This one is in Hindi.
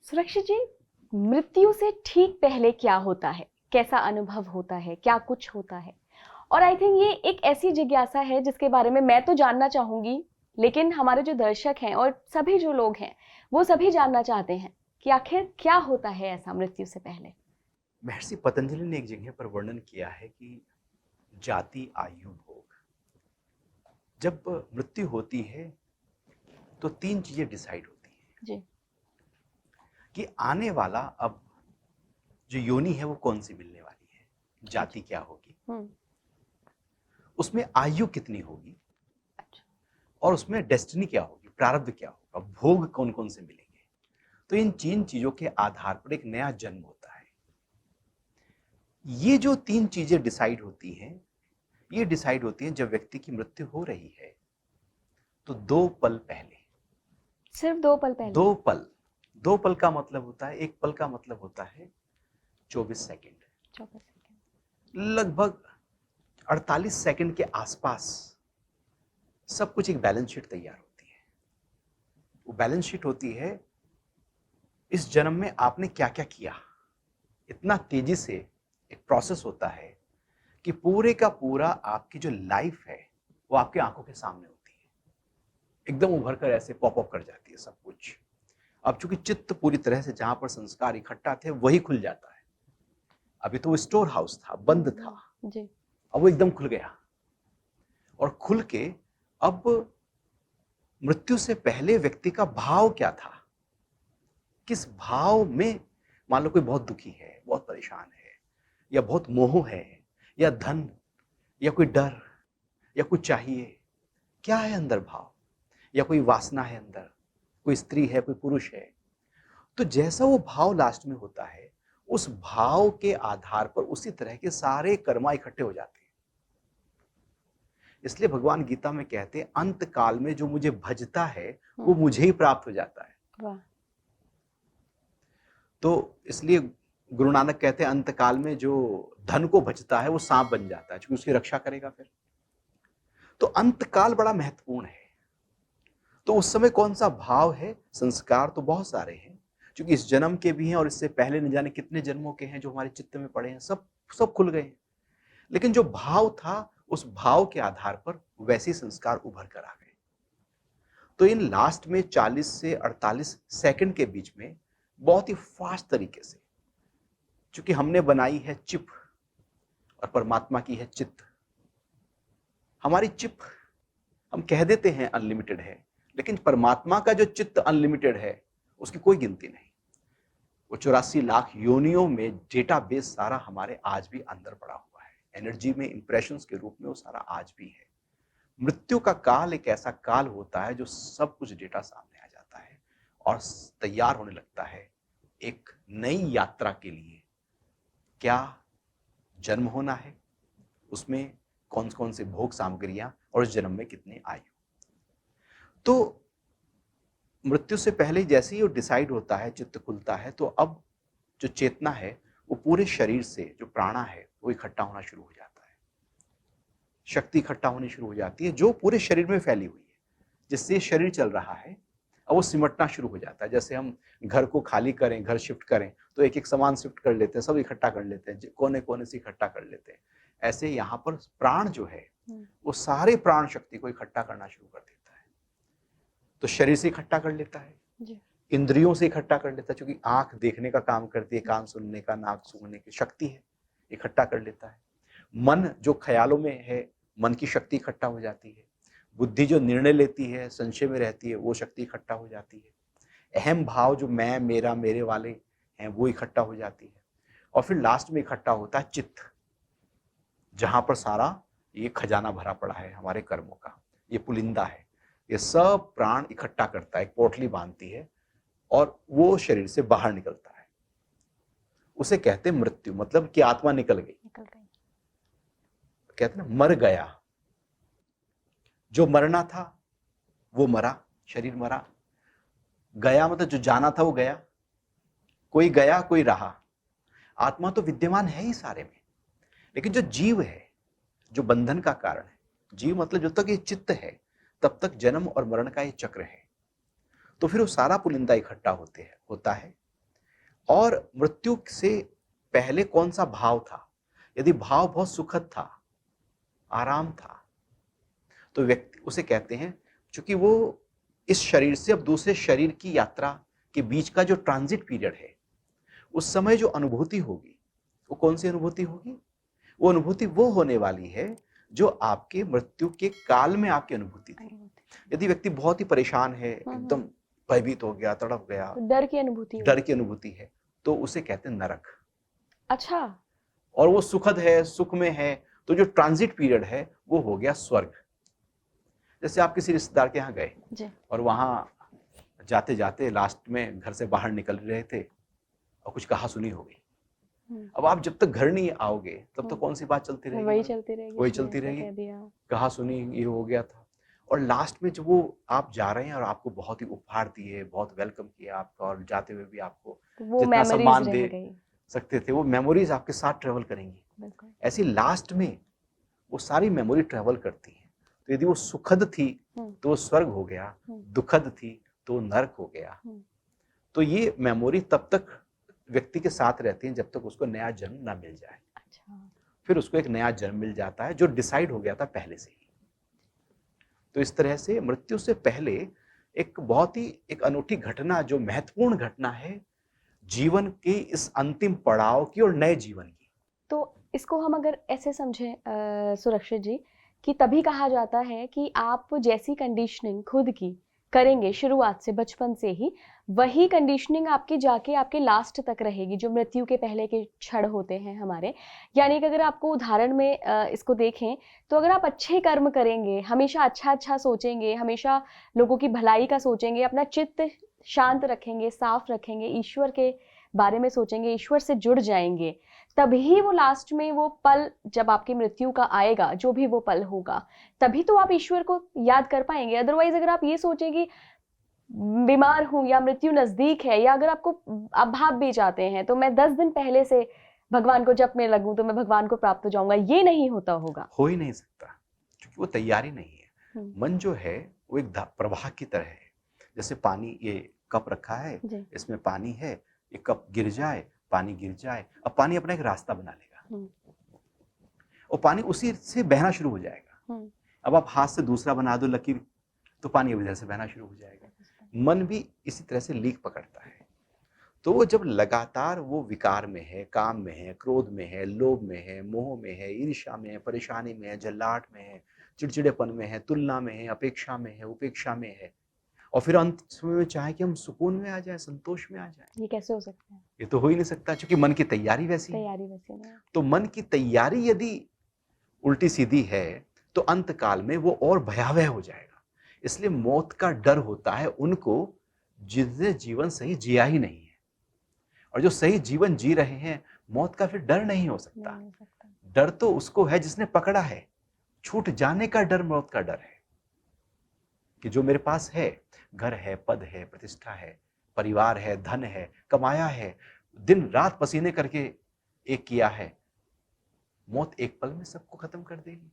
सुरक्षित जी, मृत्यु से ठीक पहले क्या होता है, कैसा अनुभव होता है, क्या कुछ होता है? और आई थिंक ये एक ऐसी जिज्ञासा है जिसके बारे में मैं तो जानना चाहूंगी, लेकिन हमारे जो दर्शक हैं और सभी जो लोग हैं वो सभी जानना चाहते हैं कि आखिर क्या होता है ऐसा मृत्यु से पहले। महर्षि पतंजलि ने एक जगह पर वर्णन किया है कि जाति आयु भोग। जब मृत्यु होती है तो तीन चीजें डिसाइड होती हैं जी। कि आने वाला अब जो योनि है वो कौन सी मिलने वाली है, जाति अच्छा। क्या होगी, हम्म। उसमें आयु कितनी होगी, अच्छा। और उसमें डेस्टिनी क्या होगी, प्रारब्ध क्या होगा, भोग कौन कौन से मिलेंगे। तो इन तीन चीजों के आधार पर एक नया जन्म होता है। ये जो तीन चीजें डिसाइड होती हैं, ये डिसाइड होती हैं जब व्यक्ति की मृत्यु हो रही है तो 2 पल पहले। सिर्फ 2 पल पहले? 2 पल, 2 पल का मतलब होता है, एक पल का मतलब होता है 24 सेकेंड। 24 सेकेंड। लगभग 48 सेकेंड के आसपास सब कुछ एक बैलेंस शीट तैयार होती है। वो बैलेंस शीट होती है इस जन्म में आपने क्या क्या किया। इतना तेजी से एक प्रोसेस होता है कि पूरे का पूरा आपकी जो लाइफ है वो आपकी आंखों के सामने होती है, एकदम उभर कर ऐसे पॉप अप कर जाती है सब कुछ। अब चूंकि चित्त पूरी तरह से जहां पर संस्कार इकट्ठा थे वही खुल जाता है। अभी तो वो स्टोर हाउस था, बंद था, जी। अब वो एकदम खुल गया। और खुल के अब मृत्यु से पहले व्यक्ति का भाव क्या था, किस भाव में, मान लो कोई बहुत दुखी है, बहुत परेशान है, या बहुत मोह है, या धन, या कोई डर, या कुछ चाहिए, क्या है अंदर भाव, या कोई वासना है अंदर, कोई स्त्री है, कोई पुरुष है। तो जैसा वो भाव लास्ट में होता है, उस भाव के आधार पर उसी तरह के सारे कर्मा इकट्ठे हो जाते हैं। इसलिए भगवान गीता में कहते हैं अंत काल में जो मुझे भजता है वो मुझे ही प्राप्त हो जाता है। वाह। तो इसलिए गुरु नानक कहते हैं अंत काल में जो धन को भजता है वो सांप बन जाता है, क्योंकि उसकी रक्षा करेगा फिर। तो अंत काल बड़ा महत्वपूर्ण है। तो उस समय कौन सा भाव है, संस्कार तो बहुत सारे हैं, क्योंकि इस जन्म के भी हैं और इससे पहले न जाने कितने जन्मों के हैं जो हमारे चित्त में पड़े हैं, सब सब खुल गए हैं। लेकिन जो भाव था उस भाव के आधार पर वैसे संस्कार उभर कर आ गए। तो इन लास्ट में 40 से 48 सेकंड के बीच में बहुत ही फास्ट तरीके से, चूंकि हमने बनाई है चिप और परमात्मा की है चित्त। हमारी चिप हम कह देते हैं अनलिमिटेड है, लेकिन परमात्मा का जो चित्त अनलिमिटेड है उसकी कोई गिनती नहीं। वो 84 लाख योनियों में डेटाबेस सारा हमारे आज भी अंदर पड़ा हुआ है, एनर्जी में, इंप्रेशंस के रूप में वो सारा आज भी है। मृत्यु का काल एक ऐसा काल होता है जो सब कुछ डेटा सामने आ जाता है और तैयार होने लगता है एक नई यात्रा के लिए। क्या जन्म होना है, उसमें कौन कौन से भोग सामग्रियां, और उस जन्म में कितने आयु। तो मृत्यु से पहले जैसे ही वो डिसाइड होता है, चित्त खुलता है, तो अब जो चेतना है वो पूरे शरीर से, जो प्राणा है वो इकट्ठा होना शुरू हो जाता है, शक्ति इकट्ठा होनी शुरू हो जाती है जो पूरे शरीर में फैली हुई है, जिससे शरीर चल रहा है। अब वो सिमटना शुरू हो जाता है। जैसे हम घर को खाली करें, घर शिफ्ट करें, तो एक एक सामान शिफ्ट कर लेते हैं, सब इकट्ठा कर लेते हैं, कोने कोने से इकट्ठा कर लेते हैं। ऐसे यहाँ पर प्राण जो है वो सारे प्राण शक्ति को इकट्ठा करना शुरू कर देता है। तो शरीर से इकट्ठा कर लेता है, जी। इंद्रियों से इकट्ठा कर लेता है, क्योंकि आंख देखने का काम करती है, कान सुनने का, नाक सूंघने की शक्ति है, इकट्ठा कर लेता है। मन जो ख्यालों में है, मन की शक्ति इकट्ठा हो जाती है। बुद्धि जो निर्णय लेती है, संशय में रहती है, वो शक्ति इकट्ठा हो जाती है। अहम भाव जो मैं, मेरा, मेरे वाले हैं वो इकट्ठा हो जाती है। और फिर लास्ट में इकट्ठा होता है चित्त, जहां पर सारा ये खजाना भरा पड़ा है हमारे कर्मों का, ये पुलिंदा है, ये सब प्राण इकट्ठा करता है, एक पोटली बांधती है और वो शरीर से बाहर निकलता है। उसे कहते हैं मृत्यु, मतलब कि आत्मा निकल गई, कहते हैं ना मर गया। जो मरना था वो मरा, शरीर मरा। गया मतलब जो जाना था वो गया, कोई गया कोई रहा। आत्मा तो विद्यमान है ही सारे में, लेकिन जो जीव है, जो बंधन का कारण है, जीव मतलब जब तक ये चित्त है तब तक जन्म और मरण का ये चक्र है। तो फिर वो सारा पुलिंदा इकट्ठा होता है और मृत्यु से पहले कौन सा भाव था? यदि भाव बहुत सुखद था, आराम था, तो व्यक्ति उसे कहते हैं, क्योंकि वो इस शरीर से अब दूसरे शरीर की यात्रा के बीच का जो ट्रांजिट पीरियड है, उस समय जो अनुभूति होगी, वो कौन सी अनुभूति होगी? वो अनुभूति वो होने वाली है जो आपके मृत्यु के काल में आपकी अनुभूति थी। यदि व्यक्ति बहुत ही परेशान है, एकदम भयभीत हो गया, तड़प गया, तो डर की अनुभूति डर की अनुभूति है, तो उसे कहते हैं नरक। अच्छा। और वो सुखद है, सुख में है, तो जो ट्रांजिट पीरियड है वो हो गया स्वर्ग। जैसे आप किसी रिश्तेदार के यहाँ गए जी। और वहां जाते जाते लास्ट में घर से बाहर निकल रहे थे और कुछ कहा सुनी हो गई। अब आप जब तक घर नहीं आओगे तब तक कौन सी बात चलती रहेगी? वही चलती रहेगी, वही इसने चलती ऐसा रहेगी, कह दिया। कहा सुनी ये हो गया था। और लास्ट में जब वो आप जा रहे हैं और आपको बहुत ही उपहार दिए, बहुत वेलकम किया आपका, और जाते हुए भी आपको वो जितना मेमोरीज सम्मान रह दे गई। सकते थे, वो मेमोरीज आपके साथ ट्रेवल करेंगी। बिल्कुल। ऐसी लास्ट में वो सारी मेमोरी ट्रेवल करती है। तो यदि वो सुखद थी तो वो स्वर्ग हो गया, दुखद थी तो नरक हो गया। तो ये मेमोरी तब तक व्यक्ति के साथ रहती है जब तक उसको नया जन्म ना मिल जाए। अच्छा। फिर उसको एक नया जन्म मिल जाता है जो डिसाइड हो गया था पहले से ही। तो इस तरह से मृत्यु से पहले एक बहुत ही एक अनूठी घटना, जो महत्वपूर्ण घटना है जीवन के इस अंतिम पड़ाव की और नए जीवन की। तो इसको हम अगर ऐसे समझें सुरक्षित जी, कि तभी कहा जाता है कि आप जैसी कंडीशनिंग खुद की करेंगे शुरुआत से, बचपन से ही, वही कंडीशनिंग आपकी जाके आपके लास्ट तक रहेगी, जो मृत्यु के पहले के क्षण होते हैं हमारे। यानी कि अगर आपको उदाहरण में इसको देखें, तो अगर आप अच्छे कर्म करेंगे, हमेशा अच्छा अच्छा सोचेंगे, हमेशा लोगों की भलाई का सोचेंगे, अपना चित्त शांत रखेंगे, साफ रखेंगे, ईश्वर के बारे में सोचेंगे, ईश्वर से जुड़ जाएंगे, तभी वो लास्ट में वो पल जब आपकी मृत्यु का आएगा, जो भी वो पल होगा, तभी तो आप ईश्वर को याद कर पाएंगे। अदरवाइज अगर आप ये सोचें कि बीमार हूं या मृत्यु नजदीक है, या अगर आपको आप भाग भी जाते हैं तो मैं 10 दिन पहले से भगवान को जप में लगूं तो मैं भगवान को प्राप्त हो जाऊंगा, ये नहीं होता होगा। हो ही नहीं सकता, क्योंकि वो तैयारी नहीं है। मन जो है वो एक प्रवाह की तरह है। जैसे पानी, ये कप रखा है, इसमें पानी है, ये कप गिर जाए, पानी गिर जाए, अब पानी अपना एक रास्ता बना लेगा और पानी उसी से बहना शुरू हो जाएगा। अब आप हाथ से दूसरा बना दो लकीर, तो पानी अब इधर से बहना शुरू हो जाएगा। मन भी इसी तरह से लीक पकड़ता है। तो वो जब लगातार वो विकार में है, काम में है, क्रोध में है, लोभ में है, मोह में है, ईर्ष्या में है, परेशानी में है, जल्लाहट में है, चिड़चिड़ेपन में है, तुलना में है, अपेक्षा में है, उपेक्षा में है, और फिर अंत समय में चाहे कि हम सुकून में आ जाए, संतोष में आ जाए, ये कैसे हो सकता है? ये तो हो ही नहीं सकता, क्योंकि मन की तैयारी वैसी है। तो मन की तैयारी यदि उल्टी सीधी है तो अंत काल में वो और भयावह हो जाएगा। इसलिए मौत का डर होता है उनको जिसने जीवन सही जिया ही नहीं है, और जो सही जीवन जी रहे हैं, मौत का फिर डर नहीं हो सकता। डर तो उसको है जिसने पकड़ा है। छूट जाने का डर मौत का डर है, कि जो मेरे पास है, घर है, पद है, प्रतिष्ठा है, परिवार है, धन है, कमाया है, दिन रात पसीने करके एक किया है, मौत एक पल में सबको खत्म कर देगी।